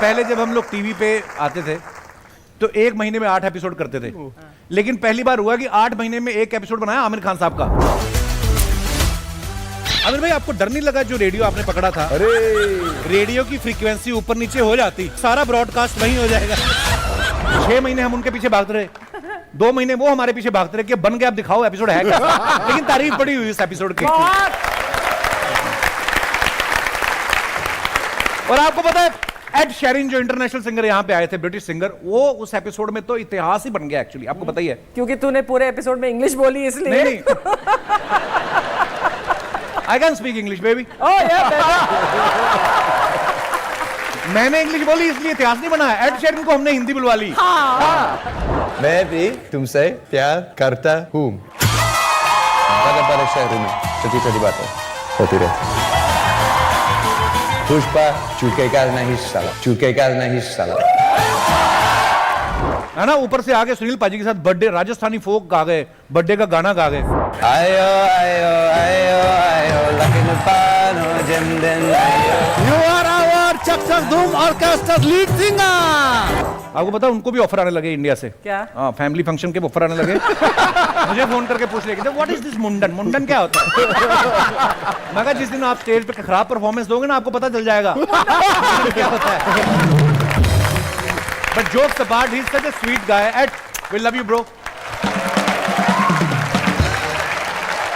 पहले जब हम लोग टीवी पे आते थे तो 1 महीने में 8 एपिसोड करते थे, लेकिन पहली बार हुआ कि 8 महीने में 1 एपिसोड बनाया आमिर खान साहब का। आमिर भाई, आपको डर नहीं लगा जो रेडियो आपने पकड़ा था? अरे रेडियो की फ्रीक्वेंसी ऊपर नीचे हो जाती, सारा ब्रॉडकास्ट वहीं हो जाएगा। 6 महीने हम उनके पीछे भागते रहे, 2 महीने वो हमारे पीछे भागते रहे कि बन गया, अब दिखाओ एपिसोड है क्या। लेकिन तारीफ बड़ी हुई इस एपिसोड की। और आपको पता है एड शेरिन जो इंटरनेशनल सिंगर यहाँ पे आए थे, ब्रिटिश सिंगर, वो उस एपिसोड में तो इतिहास ही बन गया एक्चुअली। आपको पता ही है, क्योंकि तूने पूरे एपिसोड में इंग्लिश बोली इसलिए। नहीं I can speak English baby. मैंने इंग्लिश बोली इसलिए इतिहास नहीं बना है। एड शेरिन को हमने हिंदी बुलवा ली। मैं भी तुमसे प्यार करता हूँ। बड़े शहरों में छोटी छोटी बातें होती रहती। पुष्पा चुकेगा नहीं साला, चुकेगा नहीं साला, है ना। ऊपर से आगे सुनील पाजी के साथ बर्थडे राजस्थानी फोक गा गए, बर्थडे का गाना गा गए। आयो आयो आयो आयो लकिन पानो जमदन आयो। You are our चक चक धूम ऑर्केस्ट्रा लीड सिंगर। आपको पता उनको भी ऑफर आने लगे इंडिया से। क्या? हाँ, फैमिली फंक्शन के ऑफर आने लगे। मुझे फोन करके पूछ रहे थे व्हाट इज दिस मुंडन, मुंडन क्या होता है? मैं कहा जिस दिन आप स्टेज पे खराब परफॉर्मेंस दोगे ना, आपको पता चल जाएगा क्या होता है। But jokes apart, he is such a sweet guy. Ed, we love you bro.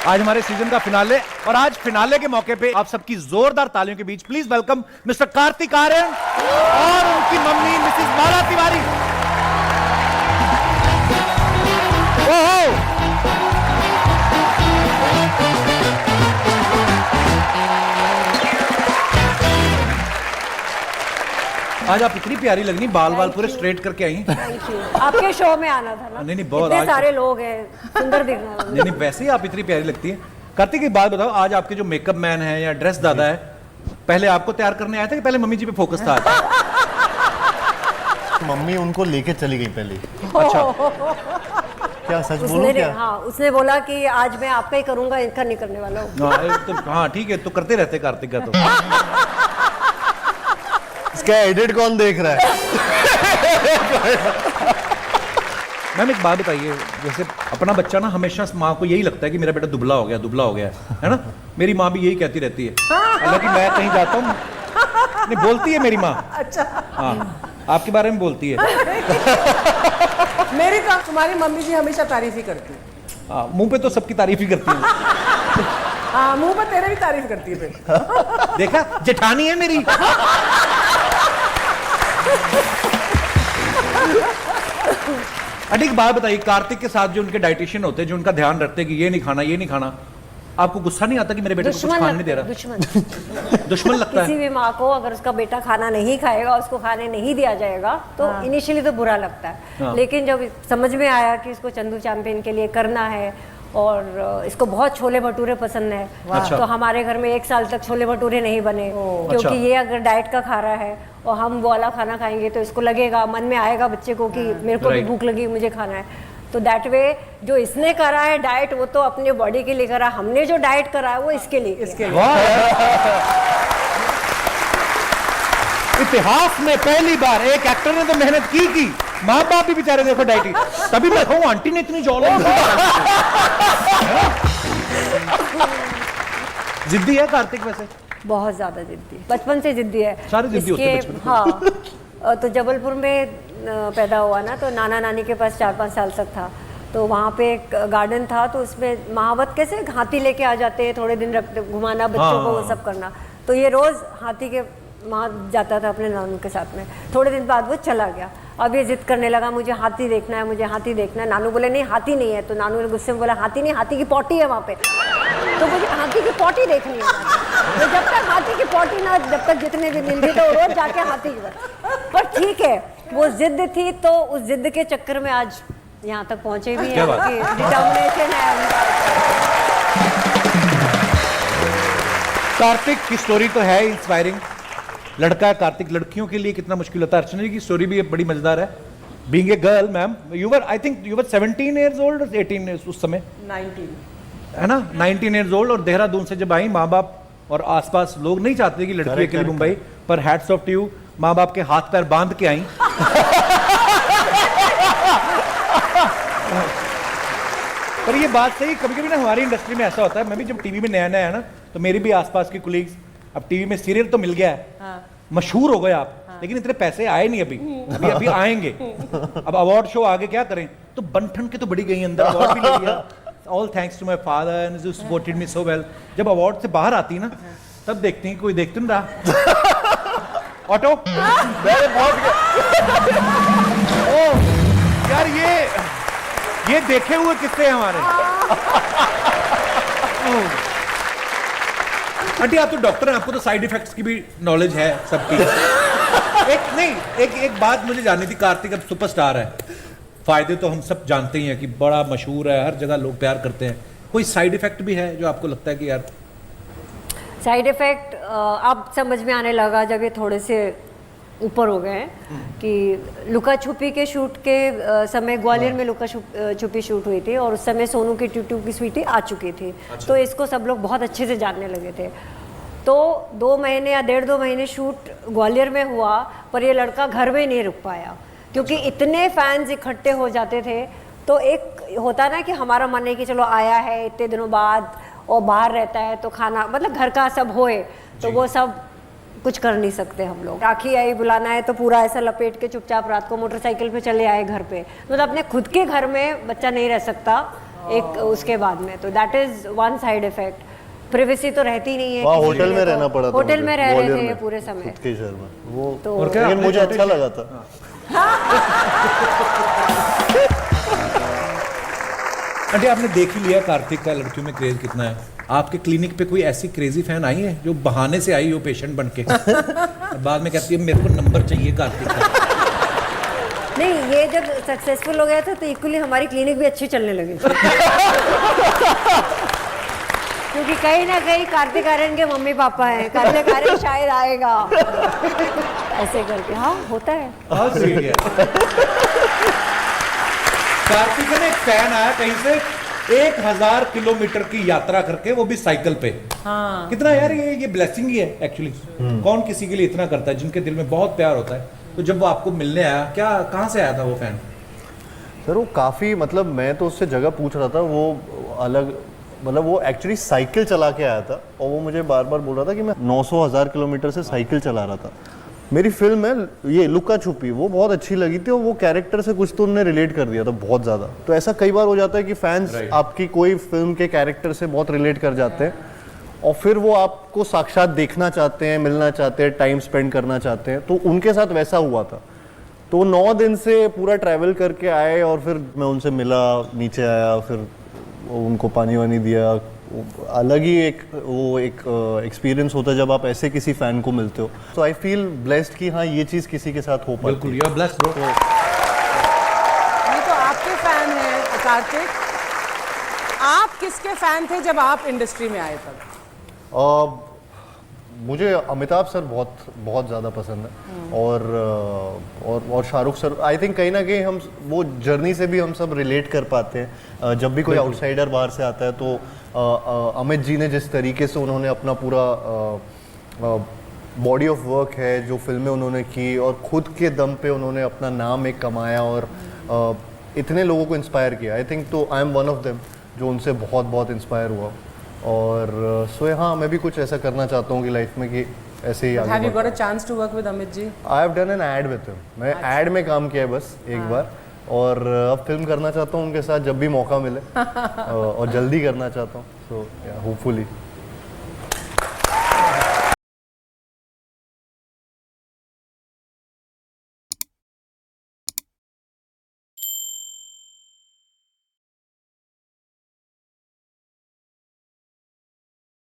आज हमारे सीजन का फिनाले, और आज फिनाले के मौके पे आप सबकी जोरदार तालियों के बीच please welcome mister Kartik Aaryan और उनकी मम्मी मिसेस माला तिवारी। ओहो, आज आप इतनी प्यारी लग रही, बाल बाल पूरे स्ट्रेट करके आई। आपके शो में आना था ना। नहीं बहुत, इतने सारे लोग हैं, सुंदर दिख रहे हैं। नहीं वैसे ही आप इतनी प्यारी लगती है। कार्तिक एक बात बताओ, आज आपके जो मेकअप मैन है या ड्रेस दादा है, पहले आपको तैयार करने आया था कि पहले मम्मी जी पे फोकस था? मम्मी उनको लेके चली गई पहले। अच्छा, क्या सच बोलूं क्या? हाँ, उसने बोला कि आज मैं आपका ही करूंगा, इनका नहीं करने वाला हूँ। हाँ ठीक है, तो करते रहते कार्तिक का तो। इसका एडिट कौन देख रहा है? मैम एक बात बताइए, जैसे अपना बच्चा ना हमेशा माँ को यही लगता है कि मेरा बेटा दुबला हो गया, दुबला हो गया है ना। मेरी माँ भी यही कहती रहती है, हालांकि मैं कहीं जाता हूँ नहीं बोलती है मेरी माँ। अच्छा, हाँ, आपके बारे में बोलती है। मेरी तो तुम्हारी मम्मी जी हमेशा तारीफ ही करती है। हाँ, मुंह पे तो सबकी तारीफ ही करती है। हाँ, मुंह पर तेरे भी तारीफ करती है फिर। देखा, जेठानी है मेरी। एक बात बताइए, कार्तिक के साथ जो उनके डाइटिशियन होते हैं, जो उनका ध्यान रखते हैं कि ये नहीं खाना, ये नहीं खाना, आपको गुस्सा नहीं आता कि मेरे बेटे को कुछ खाने नहीं दे रहा? दुश्मन लगता है। किसी भी माँ को अगर उसका बेटा खाना नहीं खाएगा, उसको खाने नहीं दिया जाएगा, तो इनिशियली तो बुरा लगता है। लेकिन जब समझ में आया कि इसको चंदू चैंपियन के लिए करना है और इसको बहुत छोले भटूरे पसंद है, अच्छा। तो हमारे घर में 1 साल तक छोले भटूरे नहीं बने, क्योंकि अच्छा। ये अगर डाइट का खा रहा है और हम वो वाला खाना खाएंगे तो इसको लगेगा, मन में आएगा बच्चे को कि मेरे को भी भूख लगी, मुझे खाना है। तो दैट वे जो इसने करा है डाइट, वो तो अपने बॉडी के लिए करा, हमने जो डाइट करा है वो इसके लिए। इतिहास में पहली बार एक एक्टर ने तो मेहनत की, माँ बाप भी बेचारे देखो डाइटी, तभी मैं कहूँ आंटी ने इतनी जॉल। जिद्दी है कार्तिक वैसे? बहुत ज्यादा जिद्दी, बचपन से जिद्दी है। सारे जिद्दी होते हैं बचपन से। हाँ, तो जबलपुर में पैदा हुआ ना, तो नाना नानी के पास 4-5 साल तक था। तो वहाँ पे एक गार्डन था, तो उसमें महावत कैसे हाथी लेके आ जाते हैं, थोड़े दिन रखते, घुमाना बच्चों को, वो सब करना। तो ये रोज हाथी के वहाँ जाता था अपने नानू के साथ में। थोड़े दिन बाद वो चला गया। अब ये जिद करने लगा, मुझे हाथी देखना है, मुझे हाथी देखना है। नानू बोले नहीं, हाथी नहीं है। तो नानू ने गुस्से में बोला, हाथी नहीं, हाथी की पोटी है वहाँ पे, तो मुझे हाथी की पोटी देखनी है। तो जब तक हाथी की पोटी ना, जब तक जितने दिन मिलती तो रोज जाके हाथी की। पर ठीक है, वो जिद थी, तो उस जिद के चक्कर में आज यहाँ तक पहुंचे भी हैं, डिटर्मिनेशन है। कार्तिक की स्टोरी तो है इंस्पायरिंग, लड़का है कार्तिक, लड़कियों के लिए कितना मुश्किल होता है। अर्चना जी की स्टोरी भी बड़ी मजेदार है। Being a girl, ma'am, you were, I think you were 17 years old or 18 years उस समय, 19 है ना, 19 years old। और देहरादून से जब आई, माँ बाप और आसपास लोग नहीं चाहते कि लड़की अकेली मुंबई, पर हैट्स ऑफ टू यू, माँ बाप के हाथ पैर बांध के आई। पर ये बात सही, कभी कभी ना हमारी इंडस्ट्री में ऐसा होता है, मैं भी जब टीवी में नया नया है ना, तो मेरी भी आसपास की कुलीग्स, अब टीवी में सीरियल तो मिल गया है, मशहूर हो गए आप, लेकिन इतने पैसे आए नहीं अभी, अभी आएंगे। अब अवार्ड शो आगे क्या करें, तो बंठन के तो बड़ी गई अंदर, अवार्ड भी ले लिया, all thanks to my father and who supported me so well. जब अवार्ड से बाहर आती ना, तब देखती हैं कोई देखते नहीं रहा। ऑटो ओ यार, ये देखे हुए किस्से हैं हमारे। आंटी आप तो डॉक्टर हैं, आपको तो साइड इफेक्ट्स की भी नॉलेज है सबकी। एक बात मुझे जाननी थी, कार्तिक अब सुपरस्टार है, फायदे तो हम सब जानते ही हैं कि बड़ा मशहूर है, हर जगह लोग प्यार करते हैं, कोई साइड इफेक्ट भी है जो आपको लगता है कि यार? साइड इफेक्ट अब समझ में आने लगा जब ये थोड़े से ऊपर हो गए हैं कि लुका छुपी के शूट के समय ग्वालियर में लुका छुपी शूट हुई थी, और उस समय सोनू की ट्यूटू की स्वीटी आ चुकी थी। अच्छा। तो इसको सब लोग बहुत अच्छे से जानने लगे थे। तो 2 महीने या 1.5-2 महीने शूट ग्वालियर में हुआ, पर ये लड़का घर में नहीं रुक पाया क्योंकि इतने फैंस इकट्ठे हो जाते थे। तो एक होता ना कि हमारा मन है कि चलो आया है इतने दिनों बाद और बाहर रहता है तो खाना, मतलब घर का सब होए, तो वो सब कुछ कर नहीं सकते हम लोग। राखी आई बुलाना है तो पूरा ऐसा लपेट के चुपचाप रात को मोटरसाइकिल पे चले आए घर पे, मतलब अपने खुद के घर में बच्चा नहीं रह सकता एक उसके बाद में, तो that is one side effect. Privacy तो रहती नहीं है। होटल में रहना पड़ा था, होटल में रह रहे थे पूरे समय खुद के शहर में, वो तो लेकिन मुझे अच्छा लगा था। आंटी आपने देख ही लिया कार्तिक का लड़कियों में क्रेज कितना है। आपके क्लिनिक पे कोई ऐसी क्रेजी फैन आई है जो बहाने से आई हो पेशेंट बन के, बाद में कहती है मेरे को नंबर चाहिए कार्तिक का? नहीं, ये जब सक्सेसफुल हो गया था तो इक्वली हमारी क्लिनिक भी अच्छी चलने लगी थी। क्योंकि कहीं ना कहीं कार्तिक आर्यन के मम्मी पापा हैं, कार्तिक आर्यन शायद आएगा ऐसे करके। हाँ होता है। कार्तिक का एक फैन आया कहीं से 1000 किलोमीटर की यात्रा करके, वो भी साइकिल पे। हाँ। कितना यार ये ब्लेसिंग ही है एक्चुअली। कौन किसी के लिए इतना करता है, जिनके दिल में बहुत प्यार होता है। तो जब वो आपको मिलने आया, क्या कहाँ से आया था वो फैन? सर वो काफ़ी, मतलब मैं तो उससे जगह पूछ रहा था, वो अलग, मतलब वो एक्चुअली साइकिल चला के आया था, और वो मुझे बार बार बोल रहा था कि मैं 900-1000 किलोमीटर से साइकिल चला रहा था। मेरी फिल्म है ये लुका छुपी, वो बहुत अच्छी लगी थी, और वो कैरेक्टर से कुछ तो उन्होंने रिलेट कर दिया था बहुत ज़्यादा। तो ऐसा कई बार हो जाता है कि फैंस आपकी कोई फिल्म के कैरेक्टर से बहुत रिलेट कर जाते हैं, और फिर वो आपको साक्षात देखना चाहते हैं, मिलना चाहते हैं, टाइम स्पेंड करना चाहते हैं। तो उनके साथ वैसा हुआ था। तो 9 दिन से पूरा ट्रैवल करके आए, और फिर मैं उनसे मिला, नीचे आया, फिर उनको पानी वानी दिया। अलग ही एक एक्सपीरियंस होता है जब आप ऐसे किसी फैन को मिलते हो। तो आई फील ब्लेस्ड कि हाँ ये चीज़ किसी के साथ हो पाती है। बिल्कुल, यू आर ब्लेस्ड ब्रो। नहीं तो आपके फैन हैं कार्तिक, आप किसके फैन थे जब आप इंडस्ट्री में आए तब? मुझे अमिताभ सर बहुत ज़्यादा पसंद है, और शाहरुख सर। आई थिंक कहीं ना कहीं हम वो जर्नी से भी हम सब रिलेट कर पाते हैं। जब भी कोई आउटसाइडर बाहर से आता है तो अमित जी ने जिस तरीके से उन्होंने अपना पूरा बॉडी ऑफ वर्क है, जो फिल्में उन्होंने की, और खुद के दम पे उन्होंने अपना नाम एक कमाया, और इतने लोगों को इंस्पायर किया। आई थिंक तो I am one of them जो उनसे बहुत इंस्पायर हुआ। और सो हाँ, मैं भी कुछ ऐसा करना चाहता हूँ कि लाइफ में कि ऐसे ही आगे। Have you got a chance to work with Amit ji? I have done an ad with him. मैं ad में काम किया है बस एक बार, और अब फिल्म करना चाहता हूँ उनके साथ जब भी मौका मिले, और जल्दी करना चाहता हूँ। So hopefully